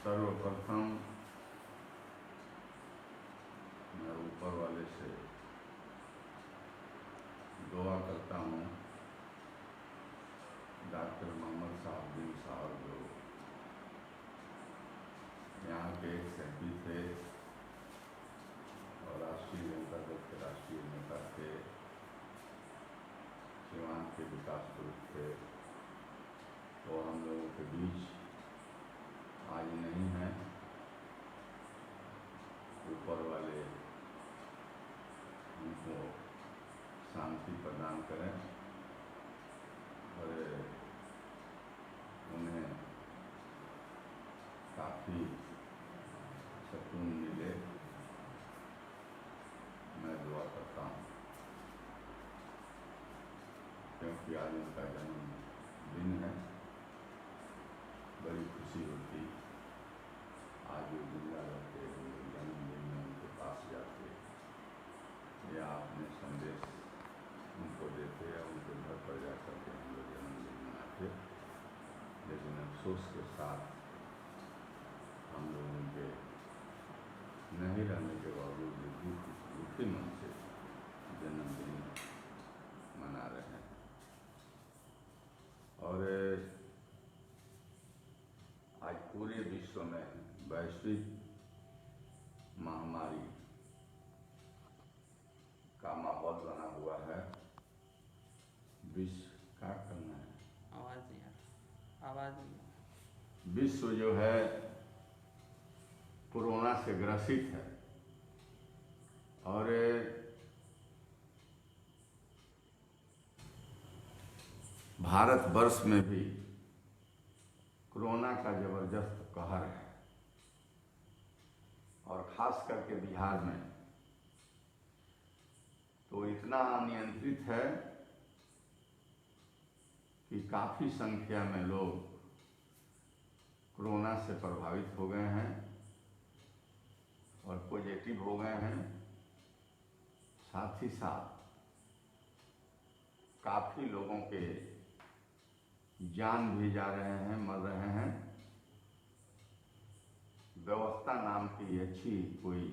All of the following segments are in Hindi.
सर्वप्रथम मैं ऊपर वाले से दुआ करता हूँ। डॉक्टर मोहम्मद साहब जो यहाँ के एक सैफी थे और राष्ट्रीय जनता दल के राष्ट्रीय नेता थे, सीवान के विकास पुरुष थे, वो हम लोगों के बीच आज नहीं हैं। ऊपर वाले उनको शांति प्रदान करें और उन्हें काफ़ी सुकून मिले, मैं दुआ करता हूँ। क्योंकि आज उनका जन्मदिन है, बड़ी खुशी होती आज वो जिंदा रहते, जन्मदिन में उनके पास जाते या अपने संदेश उनको देते या उनके घर पर जा करके हम लोग जन्मदिन मनाते। लेकिन अफसोस के साथ हम लोग उनके नहीं रहने के बावजूद दुखी मन से जन्मदिन मना रहे हैं। और आज पूरे विश्व में वैश्विक महामारी का माहौल बना हुआ है। विश्व क्या करना है, आवाज नहीं। विश्व जो है कोरोना से ग्रसित है और भारतवर्ष में भी कोरोना का जबरदस्त कहर है और खास करके बिहार में तो इतना अनियंत्रित है कि काफ़ी संख्या में लोग कोरोना से प्रभावित हो गए हैं और पॉजिटिव हो गए हैं। साथ ही साथ काफ़ी लोगों के जान भी जा रहे हैं, मर रहे हैं। व्यवस्था नाम की अच्छी कोई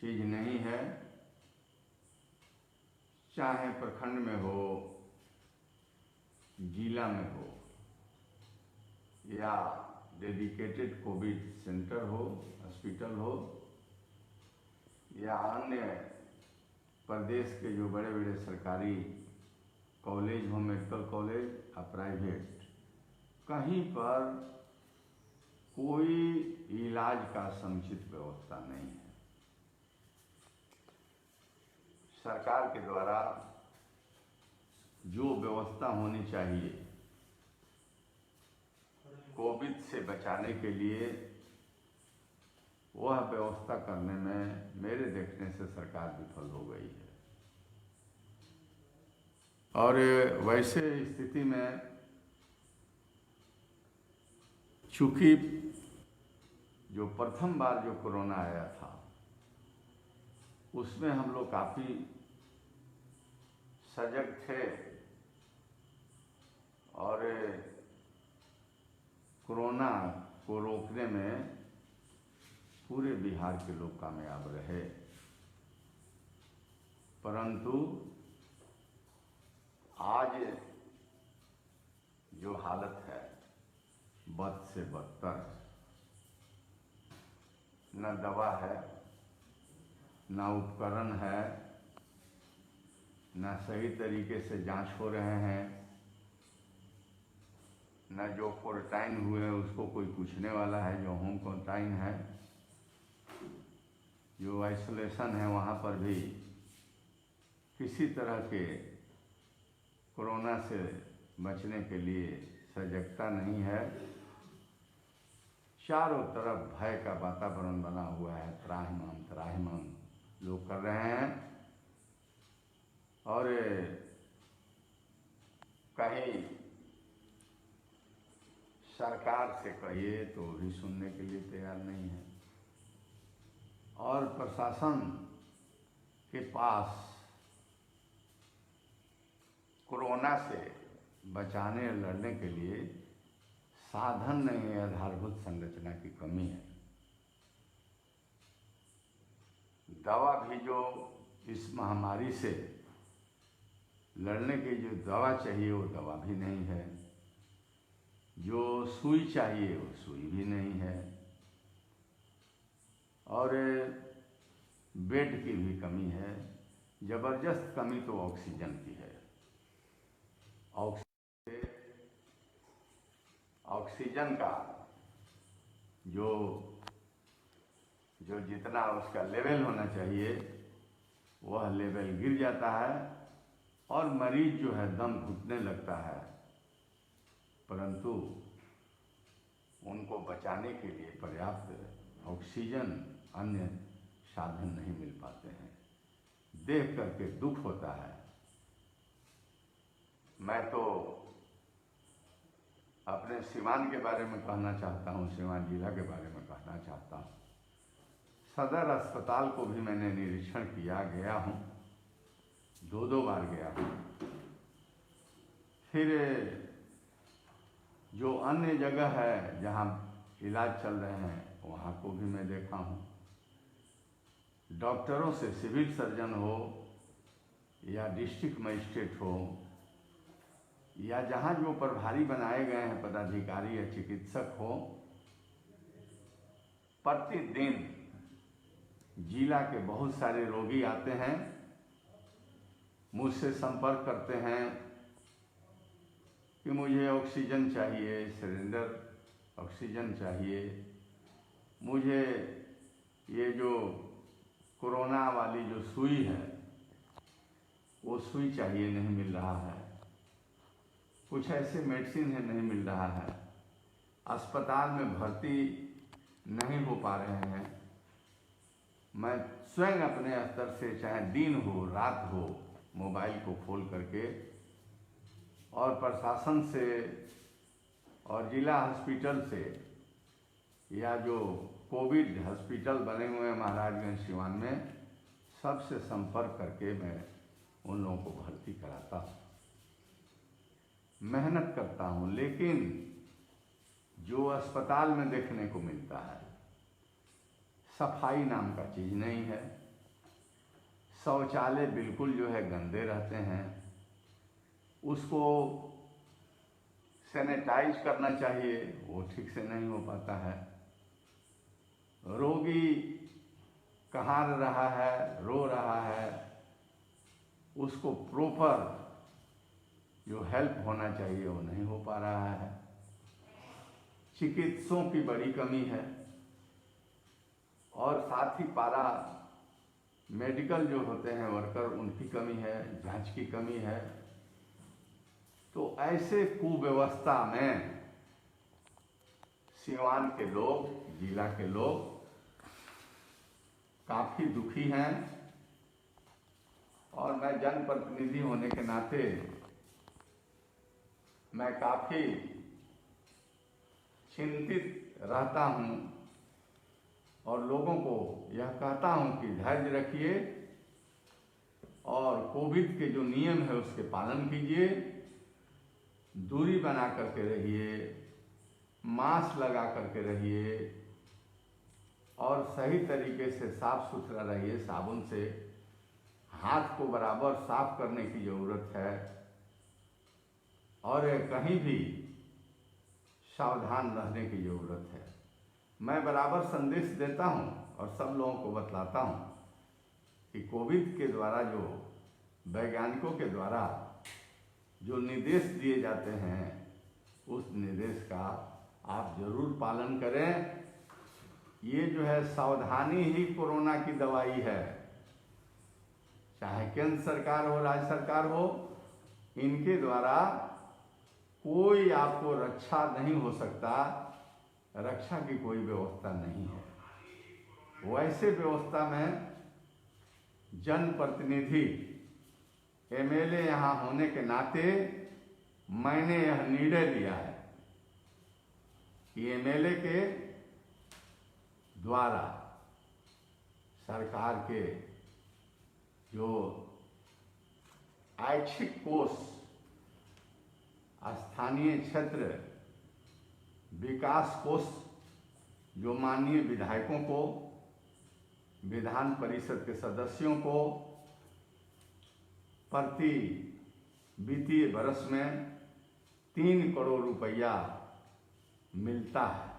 चीज़ नहीं है, चाहे प्रखंड में हो, जिला में हो या डेडिकेटेड कोविड सेंटर हो, हॉस्पिटल हो या अन्य प्रदेश के जो बड़े बड़े सरकारी कॉलेज हो, मेडिकल कॉलेज या प्राइवेट, कहीं पर कोई इलाज का समुचित व्यवस्था नहीं है। सरकार के द्वारा जो व्यवस्था होनी चाहिए कोविड से बचाने के लिए, वह व्यवस्था करने में मेरे देखने से सरकार विफल हो गई है। और वैसे स्थिति में चूंकि जो प्रथम बार जो कोरोना आया था उसमें हम लोग काफ़ी सजग थे और कोरोना को रोकने में पूरे बिहार के लोग कामयाब रहे। परंतु आज जो हालत है बद से बदतर, न दवा है, न उपकरण है, न सही तरीके से जांच हो रहे हैं, न जो क्वारंटाइन हुए उसको कोई पूछने वाला है, जो होम क्वारंटाइन है, जो आइसोलेशन है, वहाँ पर भी किसी तरह के कोरोना से बचने के लिए सजगता नहीं है। चारों तरफ भय का वातावरण बना हुआ है, त्राहिमाम त्राहिमाम लोग कर रहे हैं और कहीं सरकार से कहिए तो भी सुनने के लिए तैयार नहीं है और प्रशासन के पास कोरोना से बचाने और लड़ने के लिए साधन नहीं है, आधारभूत संरचना की कमी है। दवा भी जो इस महामारी से लड़ने की जो दवा चाहिए वो दवा भी नहीं है, जो सुई चाहिए वो सुई भी नहीं है, और बेड की भी कमी है। ज़बरदस्त कमी तो ऑक्सीजन की है। ऑक्सीजन का जो जितना उसका लेवल होना चाहिए वह लेवल गिर जाता है और मरीज जो है दम घुटने लगता है, परंतु उनको बचाने के लिए पर्याप्त ऑक्सीजन अन्य साधन नहीं मिल पाते हैं। देख करके दुख होता है। मैं तो अपने सीवान के बारे में कहना चाहता हूँ, सीवान जिला के बारे में कहना चाहता हूँ। सदर अस्पताल को भी मैंने निरीक्षण किया, गया हूँ, 2 बार गया हूँ। फिर जो अन्य जगह है जहाँ इलाज चल रहे हैं वहाँ को भी मैं देखा हूँ। डॉक्टरों से सिविल सर्जन हो या डिस्ट्रिक्ट मजिस्ट्रेट हो या जहाँ जो प्रभारी बनाए गए हैं पदाधिकारी या चिकित्सक हो, प्रतिदिन जिला के बहुत सारे रोगी आते हैं, मुझसे संपर्क करते हैं कि मुझे ऑक्सीजन चाहिए, सिलेंडर ऑक्सीजन चाहिए, मुझे ये जो कोरोना वाली जो सुई है वो सुई चाहिए, नहीं मिल रहा है। कुछ ऐसे मेडिसिन है नहीं मिल रहा है। अस्पताल में भर्ती नहीं हो पा रहे हैं। मैं स्वयं अपने स्तर से, चाहे दिन हो रात हो, मोबाइल को खोल करके और प्रशासन से और जिला हॉस्पिटल से या जो कोविड हॉस्पिटल बने हुए हैं महाराजगंज सिवान में, सबसे संपर्क करके मैं उन लोगों को भर्ती कराता हूँ, मेहनत करता हूँ। लेकिन जो अस्पताल में देखने को मिलता है, सफाई नाम का चीज़ नहीं है। शौचालय बिल्कुल जो है गंदे रहते हैं, उसको सैनिटाइज करना चाहिए, वो ठीक से नहीं हो पाता है। रोगी कहाँ रहा है, रो रहा है, उसको प्रॉपर जो हेल्प होना चाहिए वो नहीं हो पा रहा है। चिकित्सकों की बड़ी कमी है और साथ ही पारा मेडिकल जो होते हैं वर्कर, उनकी कमी है, जांच की कमी है। तो ऐसे कुव्यवस्था में सिवान के लोग, जिला के लोग काफ़ी दुखी हैं और मैं जनप्रतिनिधि होने के नाते मैं काफ़ी चिंतित रहता हूँ और लोगों को यह कहता हूँ कि धैर्य रखिए और कोविड के जो नियम है उसके पालन कीजिए, दूरी बना करके रहिए, मास्क लगा करके रहिए और सही तरीके से साफ सुथरा रहिए। साबुन से हाथ को बराबर साफ करने की ज़रूरत है और कहीं भी सावधान रहने की ज़रूरत है। मैं बराबर संदेश देता हूँ और सब लोगों को बतलाता हूँ कि कोविड के द्वारा जो वैज्ञानिकों के द्वारा जो निर्देश दिए जाते हैं उस निर्देश का आप जरूर पालन करें। ये जो है सावधानी ही कोरोना की दवाई है। चाहे केंद्र सरकार हो, राज्य सरकार हो, इनके द्वारा कोई आपको रक्षा नहीं हो सकता, रक्षा की कोई व्यवस्था नहीं है। वैसे व्यवस्था में जनप्रतिनिधि एमएलए यहाँ होने के नाते मैंने यह निर्णय लिया है कि एमएलए के द्वारा सरकार के जो ऐच्छिक कोष स्थानीय क्षेत्र विकास कोष जो माननीय विधायकों को, विधान परिषद के सदस्यों को प्रति वित्तीय वर्ष में 3 करोड़ रुपया मिलता है।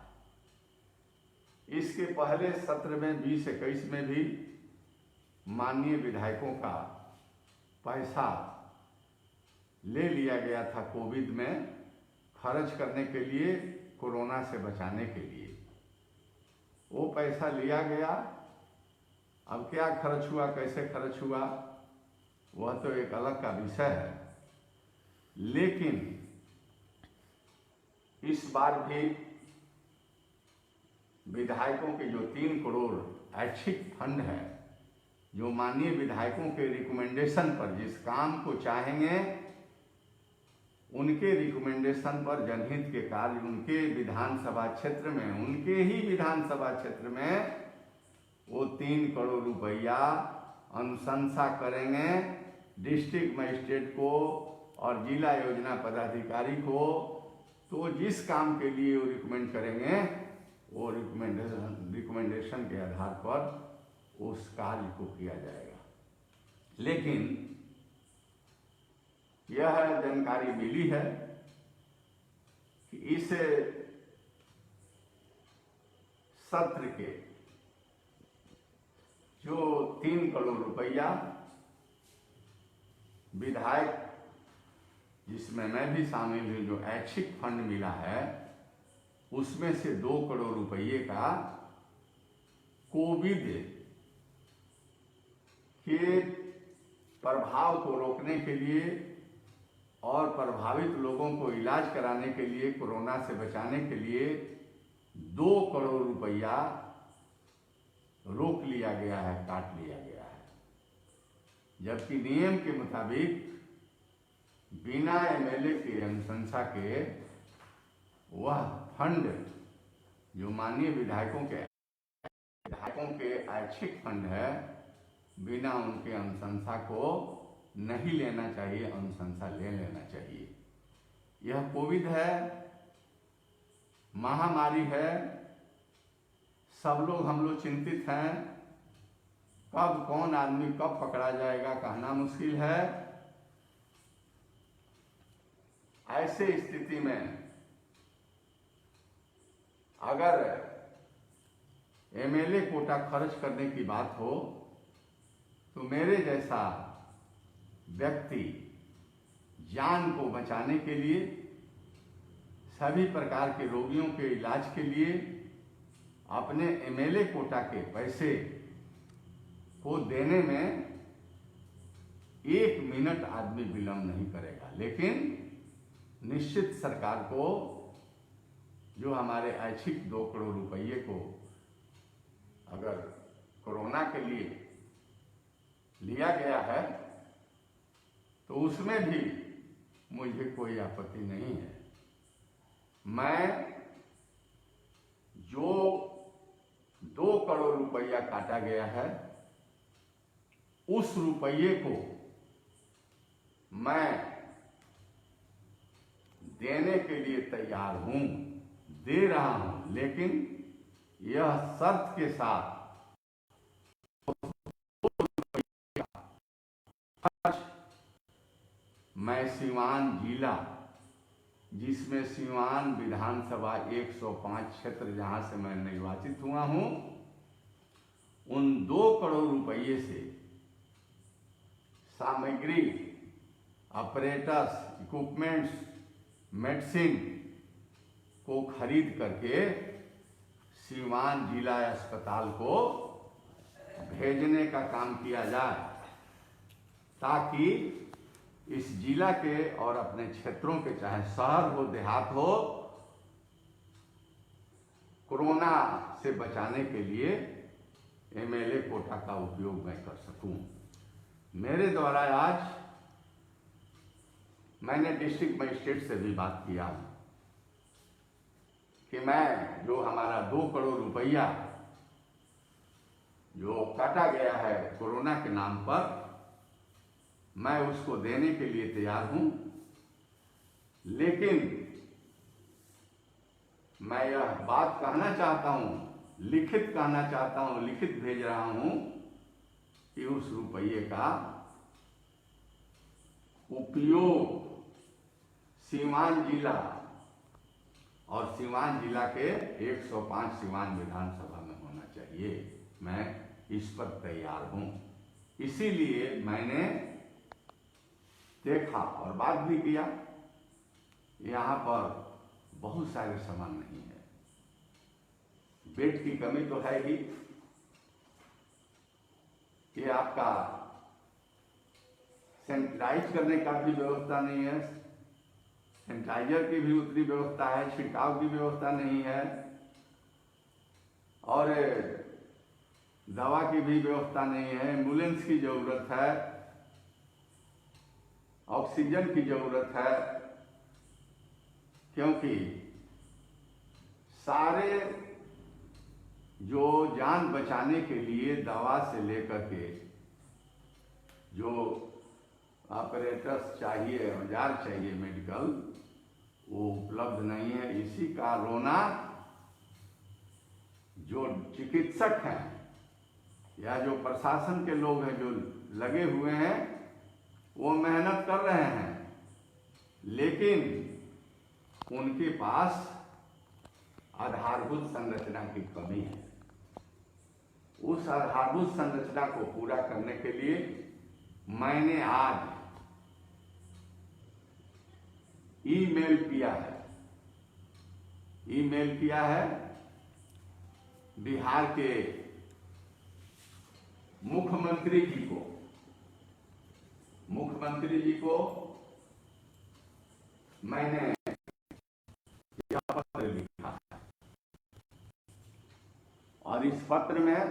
इसके पहले सत्र में 2021 में भी माननीय विधायकों का पैसा ले लिया गया था कोविड में खर्च करने के लिए, कोरोना से बचाने के लिए। वो पैसा लिया गया। अब क्या खर्च हुआ, कैसे खर्च हुआ, वह तो एक अलग का विषय है। लेकिन इस बार भी विधायकों के जो 3 करोड़ ऐच्छिक फंड है, जो माननीय विधायकों के रिकमेंडेशन पर जिस काम को चाहेंगे उनके रिकमेंडेशन पर जनहित के कार्य उनके विधानसभा क्षेत्र में, उनके ही विधानसभा क्षेत्र में वो 3 करोड़ रुपया अनुशंसा करेंगे डिस्ट्रिक्ट मजिस्ट्रेट को और जिला योजना पदाधिकारी को। तो जिस काम के लिए वो रिकमेंड करेंगे वो रिकमेंडेशन के आधार पर उस कार्य को किया जाएगा। लेकिन यह जानकारी मिली है कि इस सत्र के जो 3 करोड़ रुपया विधायक, जिसमें मैं भी शामिल हूँ, जो ऐच्छिक फंड मिला है, उसमें से 2 करोड़ रुपये का कोविड के प्रभाव को रोकने के लिए और प्रभावित लोगों को इलाज कराने के लिए, कोरोना से बचाने के लिए 2 करोड़ रुपया रोक लिया गया है, काट लिया गया है। जबकि नियम के मुताबिक बिना एमएलए की अनुशंसा के वह फंड जो माननीय विधायकों के ऐच्छिक फंड है, बिना उनके अनुशंसा को नहीं लेना चाहिए, अनुशंसा ले लेना चाहिए। यह कोविड है, महामारी है, सब लोग हम लोग चिंतित हैं। कब कौन आदमी कब पकड़ा जाएगा कहना मुश्किल है। ऐसे स्थिति में अगर एमएलए कोटा खर्च करने की बात हो तो मेरे जैसा व्यक्ति जान को बचाने के लिए, सभी प्रकार के रोगियों के इलाज के लिए अपने एमएलए कोटा के पैसे को देने में 1 मिनट आदमी विलंब नहीं करेगा। लेकिन निश्चित सरकार को जो हमारे ऐच्छिक 2 करोड़ रुपये को अगर कोरोना के लिए लिया गया है तो उसमें भी मुझे कोई आपत्ति नहीं है। मैं जो 2 करोड़ रुपया काटा गया है उस रुपये को मैं देने के लिए तैयार हूं, दे रहा हूं, लेकिन यह शर्त के साथ मैं सीवान जिला, जिसमें सीवान विधानसभा 105 क्षेत्र जहां से मैं निर्वाचित हुआ हूं, उन 2 करोड़ रुपये से सामग्री, ऑपरेटर्स, इक्विपमेंट्स, मेडिसिन को खरीद करके सीवान जिला अस्पताल को भेजने का काम किया जाए, ताकि इस जिला के और अपने क्षेत्रों के, चाहे शहर हो देहात हो, कोरोना से बचाने के लिए एमएलए कोटा का उपयोग मैं कर सकूं। मेरे द्वारा आज मैंने डिस्ट्रिक्ट मजिस्ट्रेट से भी बात किया कि मैं जो हमारा 2 करोड़ रुपया जो काटा गया है कोरोना के नाम पर, मैं उसको देने के लिए तैयार हूं, लेकिन मैं यह बात कहना चाहता हूं, लिखित कहना चाहता हूं, लिखित भेज रहा हूं कि उस रुपये का उपयोग सीवान जिला और सीवान जिला के 105 सीवान विधानसभा में होना चाहिए। मैं इस पर तैयार हूं। इसीलिए मैंने देखा और बात भी किया। यहाँ पर बहुत सारे सामान नहीं है, बेड की कमी तो है ही, ये आपका सैनिटाइज करने का भी व्यवस्था नहीं है, सैनिटाइजर की भी उतनी व्यवस्था है, छिड़काव की व्यवस्था नहीं है, और दवा की भी व्यवस्था नहीं है। एम्बुलेंस की जरूरत है, ऑक्सीजन की जरूरत है, क्योंकि सारे जो जान बचाने के लिए दवा से लेकर के जो ऑपरेटर्स चाहिए, औजार चाहिए मेडिकल, वो उपलब्ध नहीं है। इसी का रोना जो चिकित्सक हैं या जो प्रशासन के लोग हैं जो लगे हुए हैं, वो मेहनत कर रहे हैं, लेकिन उनके पास आधारभूत संरचना की कमी है। उस आधारभूत संरचना को पूरा करने के लिए मैंने आज ईमेल किया है बिहार के मुख्यमंत्री जी को मैंने यह पत्र लिखा है, और इस पत्र में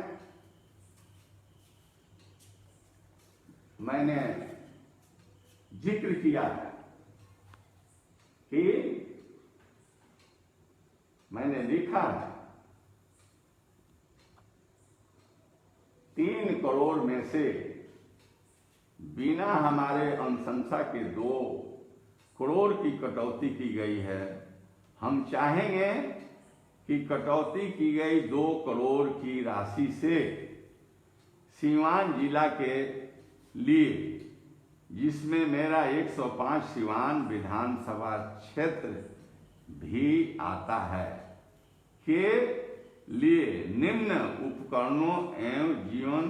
मैंने जिक्र किया है कि मैंने लिखा है 3 करोड़ में से बिना हमारे अनुशंसा के 2 करोड़ की कटौती की गई है। हम चाहेंगे कि कटौती की गई 2 करोड़ की राशि से सीवान जिला के लिए, जिसमें मेरा 105 सीवान विधानसभा क्षेत्र भी आता है, के लिए निम्न उपकरणों एवं जीवन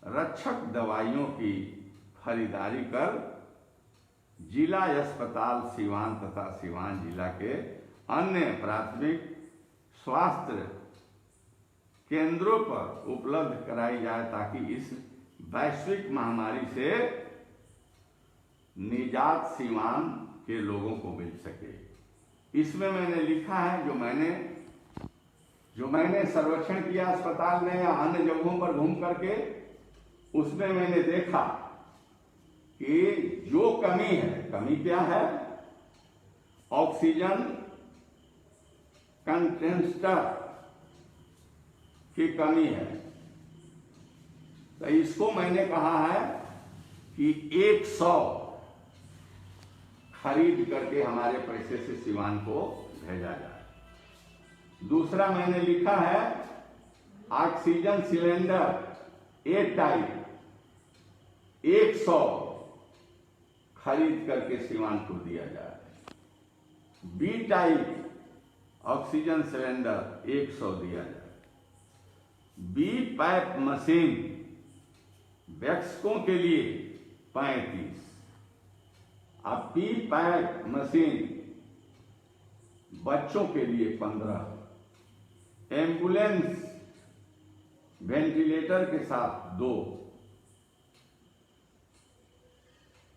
रक्षक दवाइयों की खरीदारी कर जिला अस्पताल सीवान तथा सीवान जिला के अन्य प्राथमिक स्वास्थ्य केंद्रों पर उपलब्ध कराई जाए, ताकि इस वैश्विक महामारी से निजात सीवान के लोगों को मिल सके। इसमें मैंने लिखा है, जो मैंने सर्वेक्षण किया अस्पताल में या अन्य जगहों पर घूम करके, उसमें मैंने देखा कि जो कमी है, कमी क्या है? ऑक्सीजन कंटेनर की कमी है। तो इसको मैंने कहा है कि 100 खरीद करके हमारे पैसे से सीवान को भेजा जाए। दूसरा मैंने लिखा है ऑक्सीजन सिलेंडर ए टाइप 100 खरीद करके सीवान को दिया जाए। बी टाइप ऑक्सीजन सिलेंडर 100 दिया जाए। बी पैप मशीन वयस्कों के लिए 35, अब पी पैप मशीन बच्चों के लिए 15, एम्बुलेंस वेंटिलेटर के साथ 2,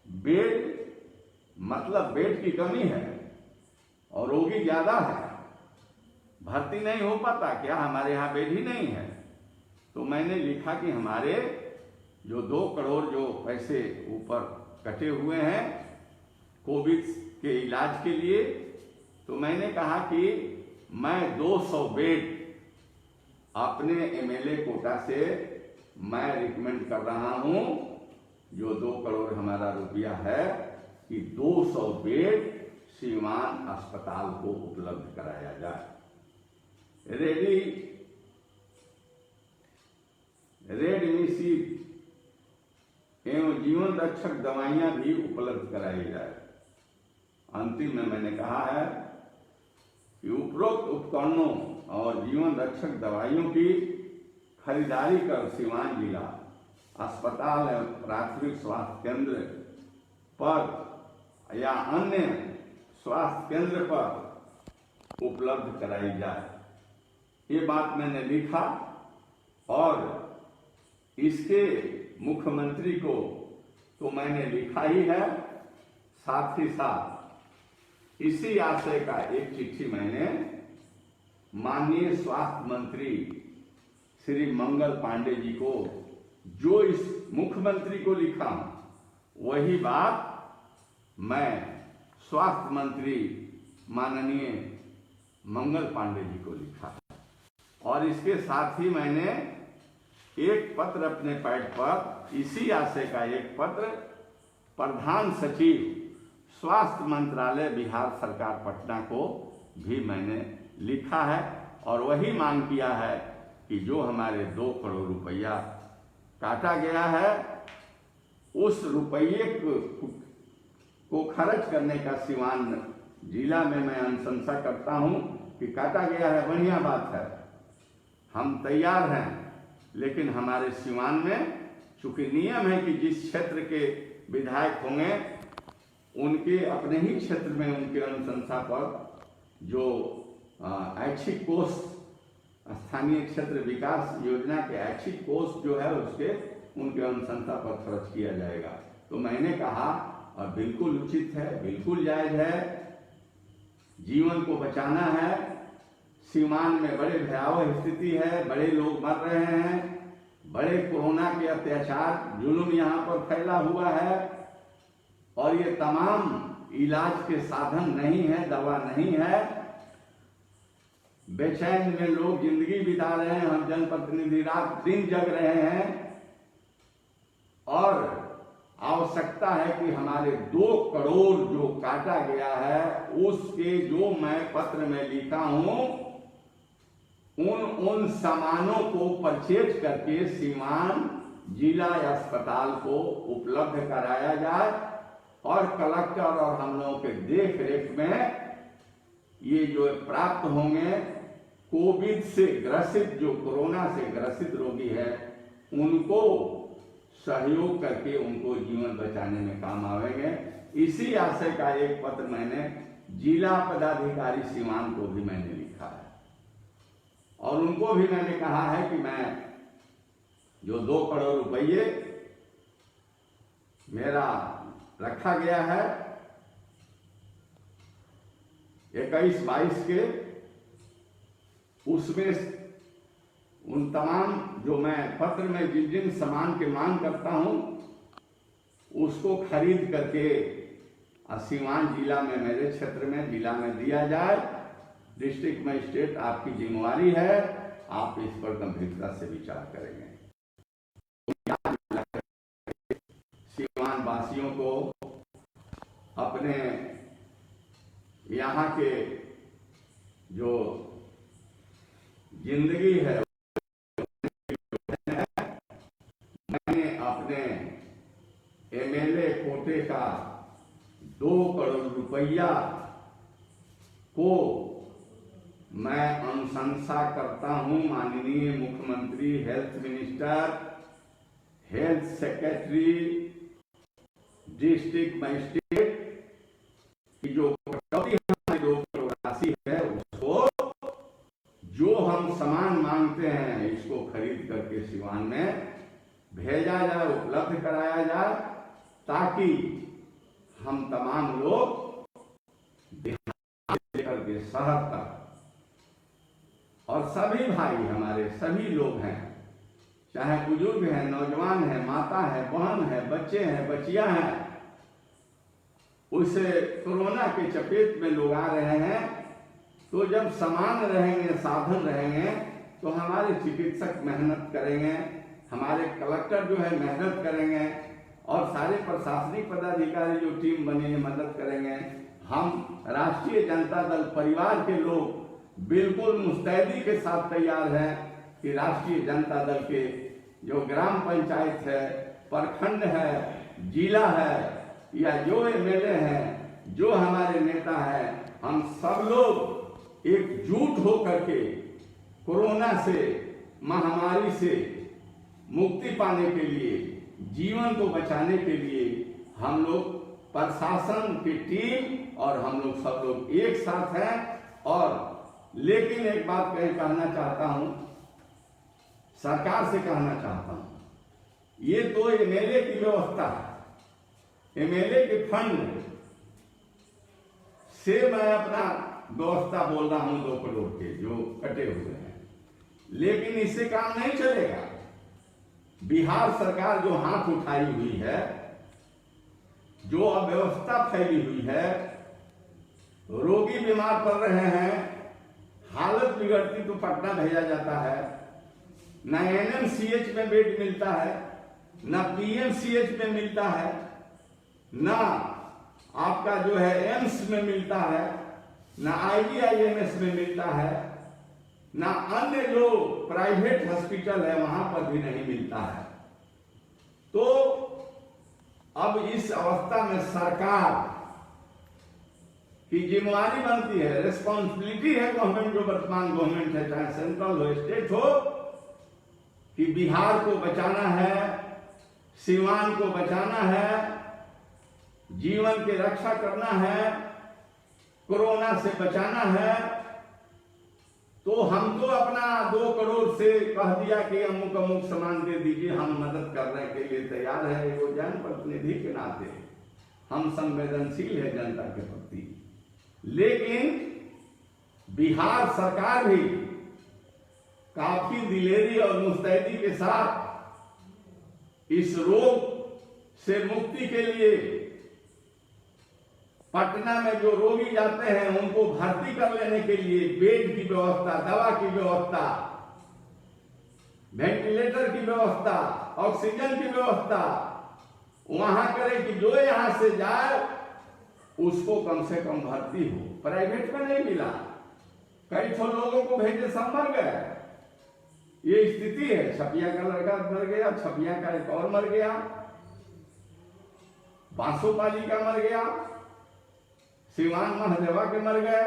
बेड, मतलब बेड की कमी है और रोगी ज्यादा है, भर्ती नहीं हो पाता, क्या हमारे यहाँ बेड ही नहीं है? तो मैंने लिखा कि हमारे जो 2 करोड़ जो पैसे ऊपर कटे हुए हैं कोविड के इलाज के लिए, तो मैंने कहा कि मैं 200 बेड अपने एमएलए कोटा से मैं रिकमेंड कर रहा हूं, जो 2 करोड़ हमारा रुपया है, कि 200 बेड सीवान अस्पताल को उपलब्ध कराया जाए। रेमडेसिविर एवं जीवन रक्षक दवाइयां भी उपलब्ध कराई जाए। अंतिम में मैंने कहा है कि उपरोक्त उपकरणों और जीवन रक्षक दवाइयों की खरीदारी कर सीवान जिला अस्पताल एवं प्राथमिक स्वास्थ्य केंद्र पर या अन्य स्वास्थ्य केंद्र पर उपलब्ध कराई जाए। ये बात मैंने लिखा और इसके मुख्यमंत्री को तो मैंने लिखा ही है, साथ ही साथ इसी आशय का एक चिट्ठी मैंने माननीय स्वास्थ्य मंत्री श्री मंगल पांडे जी को, जो इस मुख्यमंत्री को लिखा हूं वही बात मैं स्वास्थ्य मंत्री माननीय मंगल पांडे जी को लिखा है। और इसके साथ ही मैंने एक पत्र अपने पैड पर इसी आशय का एक पत्र प्रधान सचिव स्वास्थ्य मंत्रालय बिहार सरकार पटना को भी मैंने लिखा है और वही मांग किया है कि जो हमारे 2 करोड़ रुपया काटा गया है उस रुपये को खर्च करने का सीवान जिला में मैं अनुशंसा करता हूं कि काटा गया है, बढ़िया बात है, हम तैयार हैं। लेकिन हमारे सीवान में चूंकि नियम है कि जिस क्षेत्र के विधायक होंगे उनके अपने ही क्षेत्र में उनके अनुशंसा पर जो ऐच्छिक कोष स्थानीय क्षेत्र विकास योजना के ऐच्छिक कोष जो है उसके उनके अनुशंसा पर खर्च किया जाएगा। तो मैंने कहा और बिल्कुल उचित है, बिल्कुल जायज है, जीवन को बचाना है। सीवान में बड़े भयावह स्थिति है, बड़े लोग मर रहे हैं, बड़े कोरोना के अत्याचार जुल्म यहाँ पर फैला हुआ है और ये तमाम इलाज के साधन नहीं है, दवा नहीं है। बेचैन में लोग जिंदगी बिता रहे हैं, हम जनप्रतिनिधि रात दिन जग रहे हैं और आवश्यकता है कि हमारे 2 करोड़ जो काटा गया है उसके जो मैं पत्र में लिखा हूं उन सामानों को परचेज करके सीवान जिला अस्पताल को उपलब्ध कराया जाए और कलेक्टर और हम लोगों के देख रेख में ये जो प्राप्त होंगे कोविड से ग्रसित जो कोरोना से ग्रसित रोगी है उनको सहयोग करके उनको जीवन बचाने में काम आवेंगे। इसी आशय का एक पत्र मैंने जिला पदाधिकारी सीवान को भी मैंने लिखा है और उनको भी मैंने कहा है कि मैं जो 2 करोड़ रुपये मेरा रखा गया है 21-22 के, उसमें उन तमाम जो मैं पत्र में जिन जिन सामान की मांग करता हूं उसको खरीद करके सीवान जिला में मेरे क्षेत्र में जिला में दिया जाए। डिस्ट्रिक्ट मजिस्ट्रेट आपकी जिम्मेवारी है, आप इस पर गंभीरता से विचार करेंगे। सीवान वासियों को अपने यहाँ के जो जिंदगी है मैंने अपने एमएलए कोटे का 2 करोड़ रुपया को मैं अनुशंसा करता हूं माननीय मुख्यमंत्री, health minister, health secretary, district magistrate की जो कटौती हमारी 2 करोड़ राशि है उसको जो हम सामान मांगते हैं इसको खरीद करके सीवान में भेजा जाए, उपलब्ध कराया जाए ताकि हम तमाम लोग लेकर के शहर तक और सभी भाई हमारे सभी लोग हैं, चाहे बुजुर्ग हैं, नौजवान हैं, माता है, बहन है, बच्चे हैं, बच्चियां हैं, उसे कोरोना के चपेट में लोग आ रहे हैं। तो जब सामान रहेंगे, साधन रहेंगे तो हमारे चिकित्सक मेहनत करेंगे, हमारे कलेक्टर जो है मेहनत करेंगे और सारे प्रशासनिक पदाधिकारी जो टीम बनी है मदद करेंगे। हम राष्ट्रीय जनता दल परिवार के लोग बिल्कुल मुस्तैदी के साथ तैयार हैं कि राष्ट्रीय जनता दल के जो ग्राम पंचायत है, प्रखंड है, जिला है या जो एमएलए हैं, जो हमारे नेता हैं, हम सब लोग एकजुट होकर के कोरोना से, महामारी से मुक्ति पाने के लिए, जीवन को बचाने के लिए हम लोग प्रशासन की टीम और हम लोग सब लोग एक साथ हैं। और लेकिन एक बात कहना चाहता हूं, सरकार से कहना चाहता हूं, ये तो एमएलए की व्यवस्था है, एमएलए के फंड से मैं अपना व्यवस्था बोल रहा हूं 2 करोड़ के जो कटे हुए हैं, लेकिन इससे काम नहीं चलेगा। बिहार सरकार जो हाथ उठाई हुई है, जो अव्यवस्था फैली हुई है, रोगी बीमार पड़ रहे हैं, हालत बिगड़ती तो पटना भेजा जाता है, न एनएमसीएच में बेड मिलता है, न पीएमसीएच में मिलता है, न आपका जो है एम्स में मिलता है, न आईजीआईएमएस में मिलता है, ना अन्य जो प्राइवेट हॉस्पिटल है वहां पर भी नहीं मिलता है। तो अब इस अवस्था में सरकार की जिम्मेवारी बनती है, रिस्पॉन्सिबिलिटी है गवर्नमेंट, जो वर्तमान गवर्नमेंट है, चाहे सेंट्रल हो स्टेट हो, कि बिहार को बचाना है, सीवान को बचाना है, जीवन की रक्षा करना है, कोरोना से बचाना है। तो हम तो अपना 2 करोड़ से कह दिया कि अमुक अमुक सामान दे दीजिए, हम मदद करने के लिए तैयार है। वो जनप्रतिनिधि के नाते हम संवेदनशील है जनता के प्रति, लेकिन बिहार सरकार भी काफी दिलेरी और मुस्तैदी के साथ इस रोग से मुक्ति के लिए पटना में जो रोगी जाते हैं उनको भर्ती कर लेने के लिए बेड की व्यवस्था, दवा की व्यवस्था, वेंटिलेटर की व्यवस्था, ऑक्सीजन की व्यवस्था वहां करे कि जो यहां से जाए उसको कम से कम भर्ती हो। प्राइवेट में नहीं मिला, कई तो लोगों को भेजे सब मर गए। ये स्थिति है। छपिया का लड़का मर गया, छपिया का एक और मर गया, बांसोपाली का मर गया, सिवान महादेवा के मर गए।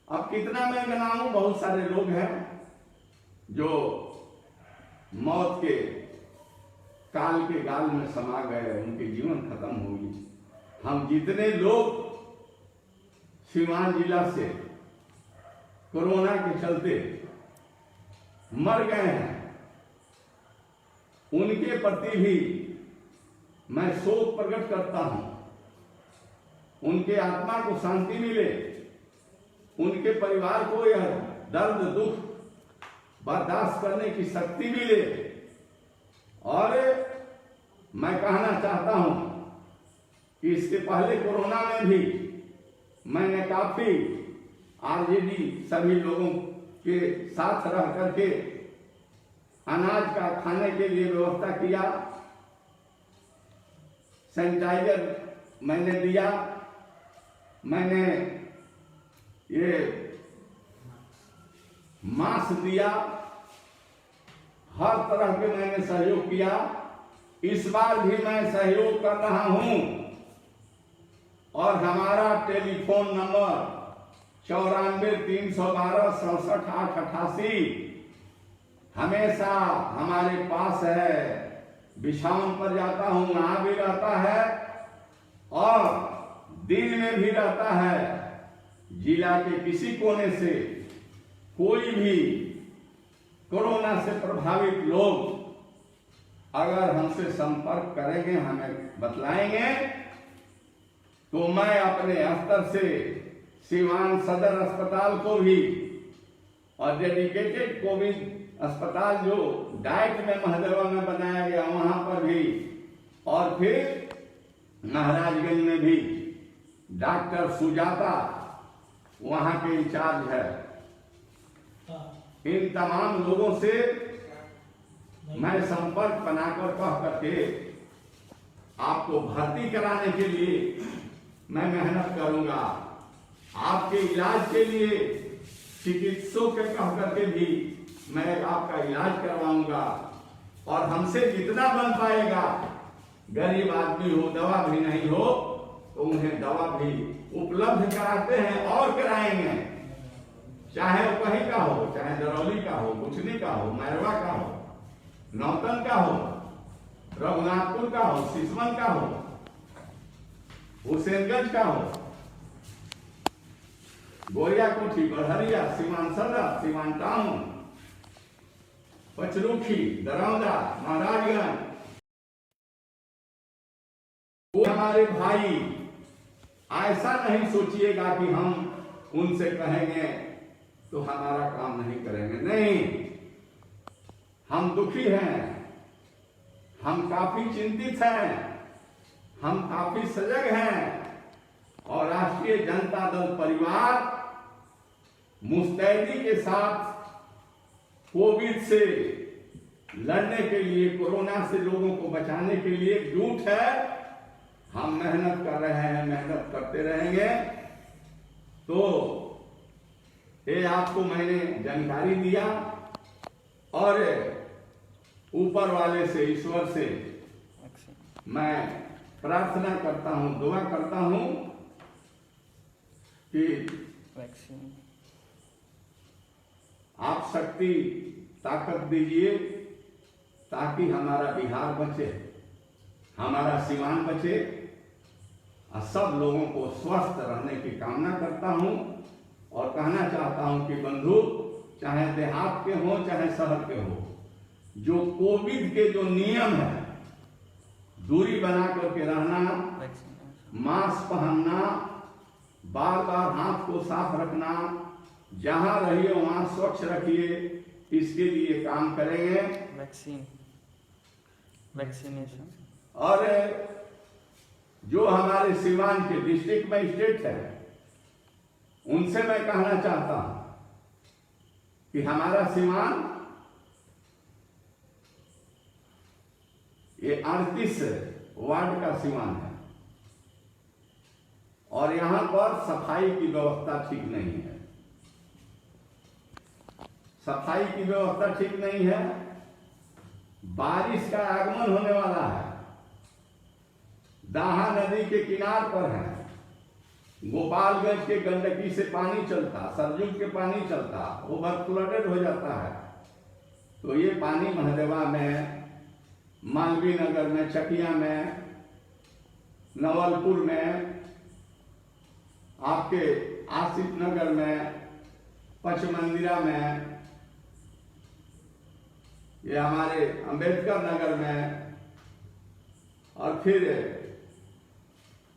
अब कितना मैं गिनाऊं, बहुत सारे लोग हैं जो मौत के काल के गाल में समा गए, उनके जीवन खत्म हो गई। हम जितने लोग सिवान जिला से कोरोना के चलते मर गए हैं, उनके प्रति भी मैं शोक प्रकट करता हूं। उनके आत्मा को शांति मिले, उनके परिवार को यह दर्द दुख बर्दाश्त करने की शक्ति मिले। और मैं कहना चाहता हूं कि इसके पहले कोरोना में भी मैंने काफी आरजेडी सभी लोगों के साथ रह करके अनाज का खाने के लिए व्यवस्था किया, सैनिटाइजर मैंने दिया, मैंने ये मास्क दिया, हर तरह के मैंने सहयोग किया। इस बार भी मैं सहयोग कर रहा हूं और हमारा टेलीफोन नंबर 94-312-67-888 हमेशा हमारे पास है। बिछावन पर जाता हूं, वहां भी रहता है और दिन में भी रहता है। जिला के किसी कोने से कोई भी कोरोना से प्रभावित लोग अगर हमसे संपर्क करेंगे, हमें बतलाएंगे, तो मैं अपने स्तर से सिवान सदर अस्पताल को भी और डेडिकेटेड कोविड अस्पताल जो डाइट में महादेवा में बनाया गया वहां पर भी, और फिर महाराजगंज में भी डॉक्टर सुजाता वहां के इंचार्ज है। इन तमाम लोगों से मैं संपर्क बनाकर कह करके आपको भर्ती कराने के लिए मैं मेहनत करूंगा। आपके इलाज के लिए चिकित्सकों के कह करके भी मैं आपका इलाज करवाऊंगा, और हमसे जितना बन पाएगा, गरीब आदमी हो, दवा भी नहीं हो तो उन्हें दवा भी उपलब्ध कराते हैं और कराएंगे, चाहे वो कहीं का हो, चाहे दरौली का हो, गुठनी का हो, मैरवा का हो, नौतन का हो, रघुनाथपुर का हो, सिसवन का हो, हुसैनगंज का हो, गोरिया कोठी, बड़हरिया, सीवान सदर, सीवान टाउन, पचरुखी, दरौदा, महाराजगंज, वो हमारे भाई, ऐसा नहीं सोचिएगा कि हम उनसे कहेंगे तो हमारा काम नहीं करेंगे। नहीं, हम दुखी हैं, हम काफी चिंतित हैं, हम काफी सजग हैं, और राष्ट्रीय जनता दल परिवार मुस्तैदी के साथ कोविड से लड़ने के लिए, कोरोना से लोगों को बचाने के लिए एकजुट है। हम मेहनत कर रहे हैं, मेहनत करते रहेंगे। तो ये आपको मैंने जानकारी दिया, और ऊपर वाले से, ईश्वर से मैं प्रार्थना करता हूं, दुआ करता हूं कि आप शक्ति ताकत दीजिए ताकि हमारा बिहार बचे, हमारा सीवान बचे, और सब लोगों को स्वस्थ रहने की कामना करता हूं। और कहना चाहता हूं कि बंधु, चाहे देहात के हो चाहे शहर के हो, जो कोविड के जो नियम है, दूरी बना करके रहना, मास्क पहनना, बार बार हाथ को साफ रखना, जहां रहिए वहां स्वच्छ रखिए, इसके लिए काम करेंगे। वैक्सीनेशन। और जो हमारे सीवान के डिस्ट्रिक्ट मजिस्ट्रेट है, उनसे मैं कहना चाहता हूं कि हमारा सीवान ये 38 वार्ड का सीवान है, और यहां पर सफाई की व्यवस्था ठीक नहीं है। सफाई की व्यवस्था ठीक नहीं है। बारिश का आगमन होने वाला है, दाहा नदी के किनार पर है, गोपालगंज के गंडकी से पानी चलता, सरजुग के पानी चलता, ओवर फ्लडेड हो जाता है। तो ये पानी महदेवा में, मालवीय नगर में, चकिया में, नवलपुर में, आपके आसिफ नगर में, पचमंदिरा में, ये हमारे अंबेडकर नगर में, और फिर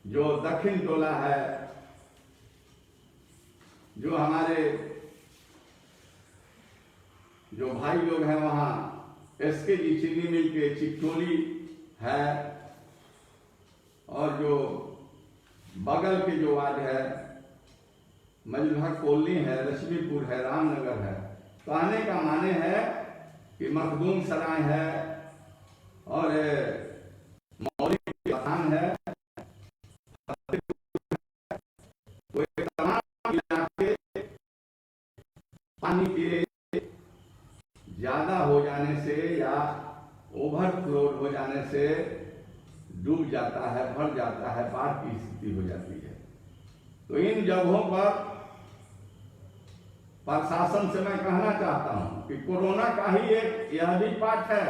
जो दक्षिण टोला है, जो हमारे जो भाई लोग हैं वहाँ एसके जी चीनी मिल के चिकटोली है, और जो बगल के जो वार्ड है, मजलहा कॉलोनी है, लक्ष्मीपुर है, रामनगर है। कहने का माने है कि मखदूम सराय है, और मौली पठान है, तमाम इलाके पानी के ज्यादा हो जाने से या ओवरफ्लोड हो जाने से डूब जाता है, भर जाता है, बाढ़ की स्थिति हो जाती है। तो इन जगहों पर प्रशासन से मैं कहना चाहता हूं कि कोरोना का ही एक यह भी पाठ है,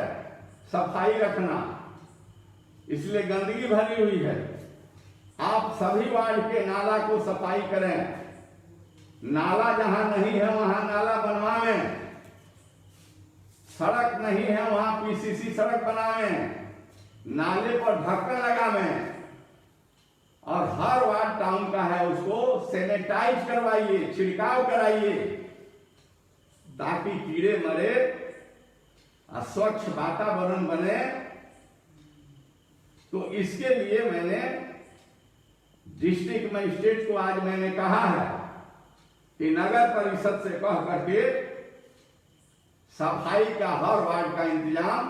सफाई रखना। इसलिए गंदगी भरी हुई है। आप सभी वार्ड के नाला को सफाई करें। नाला जहां नहीं है वहां नाला बनवाएं, सड़क नहीं है वहां पीसीसी सड़क बनावें, नाले पर ढक्कन लगावें, और हर वार्ड टाउन का है उसको सैनिटाइज करवाइए, छिड़काव कराइए, ताकि कीड़े मरे, स्वच्छ वातावरण बने। तो इसके लिए मैंने डिस्ट्रिक्ट मजिस्ट्रेट को आज मैंने कहा है कि नगर परिषद से कह करके सफाई का हर वार्ड का इंतजाम,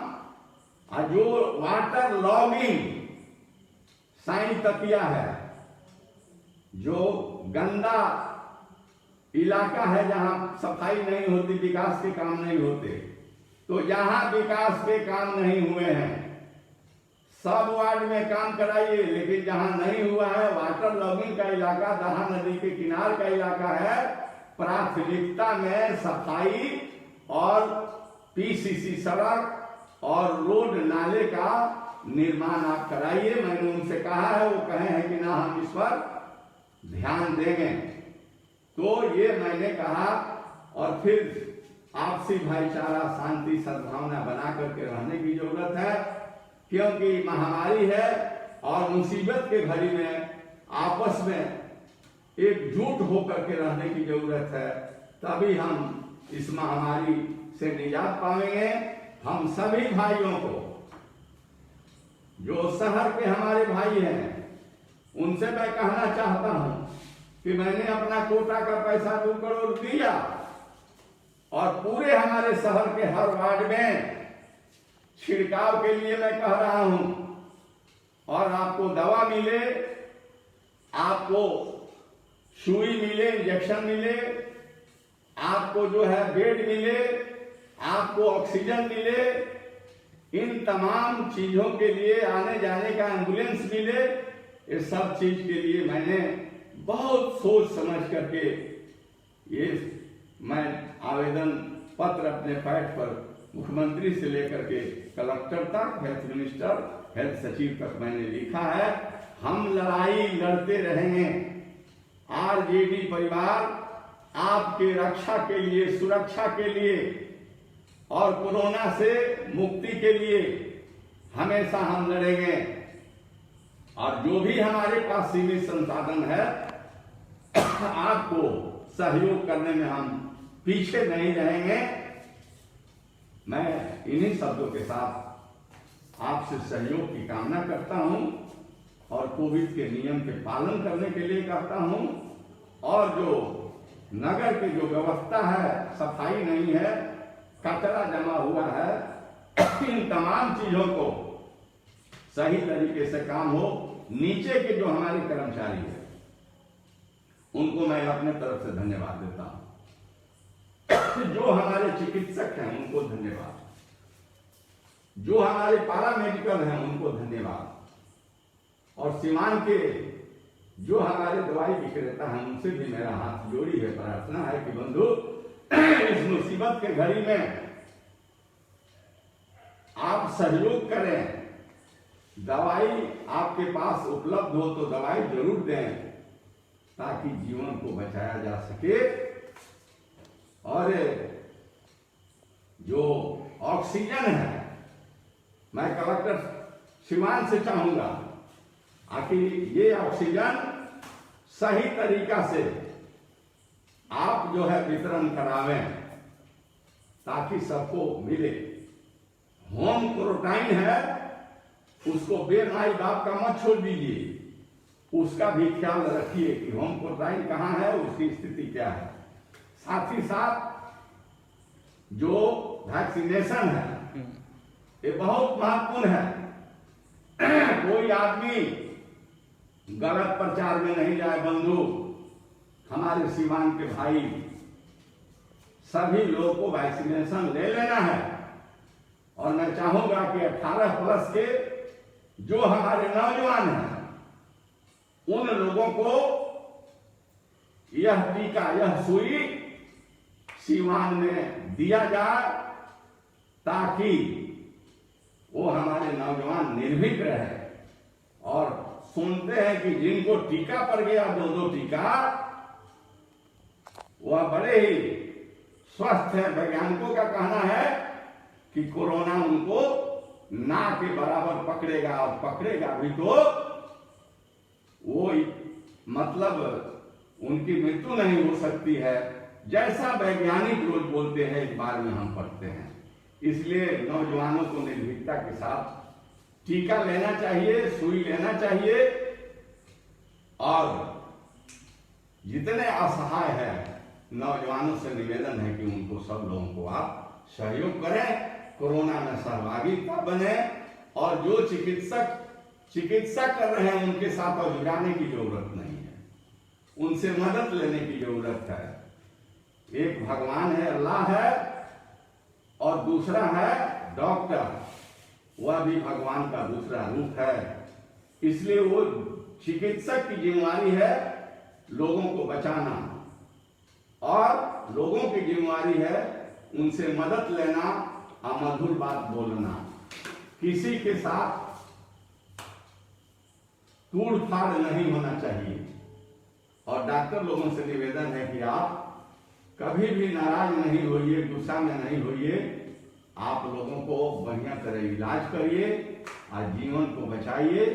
और जो वाटर लॉगिंग साइन तकिया है जो गंदा इलाका है जहां सफाई नहीं होती, विकास के काम नहीं होते, तो जहां विकास के काम नहीं हुए हैं सब वार्ड में काम कराइए, लेकिन जहां नहीं हुआ है, वाटर लॉगिंग का इलाका, दहा नदी के किनारे का इलाका है, प्राथमिकता में सफाई और पीसीसी सड़क और रोड नाले का निर्माण आप कराइए। मैंने उनसे कहा है, वो कहे हैं कि ना हम इस पर ध्यान देंगे। तो ये मैंने कहा, और फिर आपसी भाईचारा, शांति, सद्भावना बना करके रहने की जरूरत है, क्योंकि महामारी है और मुसीबत के घड़ी में आपस में एकजुट होकर के रहने की जरूरत है, तभी हम इस महामारी से निजात पाएंगे। हम सभी भाइयों को, जो शहर के हमारे भाई हैं, उनसे मैं कहना चाहता हूं कि मैंने अपना कोटा का पैसा 2 करोड़ दिया और पूरे हमारे शहर के हर वार्ड में छिड़काव के लिए मैं कह रहा हूं, और आपको दवा मिले, आपको सुई मिले, इंजेक्शन मिले, आपको जो है बेड मिले, आपको ऑक्सीजन मिले, इन तमाम चीजों के लिए, आने जाने का एम्बुलेंस मिले, ये सब चीज के लिए मैंने बहुत सोच समझ करके ये मैं आवेदन पत्र अपने पैड पर मुख्यमंत्री से लेकर के कलेक्टर तक, हेल्थ मिनिस्टर, हेल्थ सचिव तक मैंने लिखा है। हम लड़ाई लड़ते रहेंगे। आरजेडी परिवार आपके रक्षा के लिए, सुरक्षा के लिए और कोरोना से मुक्ति के लिए हमेशा हम लड़ेंगे, और जो भी हमारे पास सीमित संसाधन है आपको सहयोग करने में हम पीछे नहीं रहेंगे। मैं इन्हीं शब्दों के साथ आपसे सहयोग की कामना करता हूं और कोविड के नियम के पालन करने के लिए कहता हूं, और जो नगर की जो व्यवस्था है, सफाई नहीं है, कचरा जमा हुआ है, इन तमाम चीजों को सही तरीके से काम हो। नीचे के जो हमारे कर्मचारी हैं उनको मैं अपने तरफ से धन्यवाद देता हूं, जो हमारे चिकित्सक हैं उनको धन्यवाद, जो हमारे पारा मेडिकल हैं उनको धन्यवाद, और सीमान के जो हमारे दवाई विक्रेता हैं उनसे भी मेरा हाथ जोड़ी है, प्रार्थना है कि बंधु इस मुसीबत के घड़ी में आप सहयोग करें, दवाई आपके पास उपलब्ध हो तो दवाई जरूर दें ताकि जीवन को बचाया जा सके। और जो ऑक्सीजन है, मैं कलेक्टर सिवान से चाहूंगा आखिर ये ऑक्सीजन सही तरीका से आप जो है वितरण करावें ताकि सबको मिले। होम क्वारंटाइन है, उसको बेमाई बाप का मत छोड़ दीजिए, उसका भी ख्याल रखिए कि होम क्वारंटाइन कहाँ है, उसकी स्थिति क्या है। साथ ही साथ जो वैक्सीनेशन है ये बहुत महत्वपूर्ण है। कोई आदमी गलत प्रचार में नहीं जाए। बंधु, हमारे सीमांत के भाई, सभी लोगों को वैक्सीनेशन ले लेना है, और मैं चाहूंगा कि 18 प्लस के जो हमारे नौजवान हैं उन लोगों को यह टीका, यह सुई सीवान में दिया जाए ताकि वो हमारे नौजवान निर्भीक रहे। और सुनते हैं कि जिनको टीका पड़ गया 2-2 टीका, वह बड़े ही स्वस्थ है। वैज्ञानिकों का कहना है कि कोरोना उनको ना के बराबर पकड़ेगा, और पकड़ेगा भी तो वो मतलब उनकी मृत्यु नहीं हो सकती है, जैसा वैज्ञानिक रोज बोलते हैं, इस बारे में हम पढ़ते हैं। इसलिए नौजवानों को निर्भीकता के साथ टीका लेना चाहिए, सुई लेना चाहिए, और जितने असहाय हैं नौजवानों से निवेदन है कि उनको, सब लोगों को आप सहयोग करें, कोरोना में सहभागिता बने, और जो चिकित्सा कर रहे हैं उनके साथ और जुड़ाने की जरूरत नहीं है। उनसे मदद लेने की जरूरत है। एक भगवान है, अल्लाह है, और दूसरा है डॉक्टर, वह भी भगवान का दूसरा रूप है। इसलिए वो चिकित्सक की जिम्मेवारी है लोगों को बचाना, और लोगों की जिम्मेवारी है उनसे मदद लेना और मधुर बात बोलना। किसी के साथ तूड़ फाड़ नहीं होना चाहिए। और डॉक्टर लोगों से निवेदन है कि आप कभी भी नाराज नहीं होइए, गुस्सा में नहीं होइए। आप लोगों को बढ़िया तरह इलाज करिए और जीवन को बचाइए।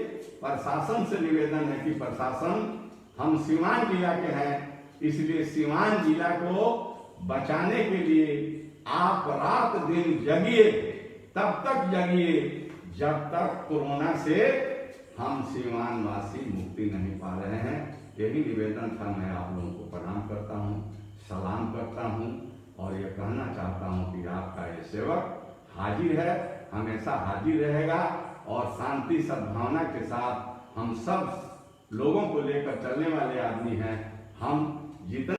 प्रशासन से निवेदन है कि प्रशासन, हम सीवान जिला के हैं, इसलिए सीवान जिला को बचाने के लिए आप रात दिन जगिए, तब तक जगिए जब तक कोरोना से हम सीवान वासी मुक्ति नहीं पा रहे हैं। यही निवेदन था। मैं आप लोगों को प्रणाम करता हूँ, सलाम करता हूँ, और ये कहना चाहता हूँ कि आपका ये सेवक हाजिर है, हमेशा हाजिर रहेगा, और शांति सद्भावना के साथ हम सब लोगों को लेकर चलने वाले आदमी हैं। हम जितने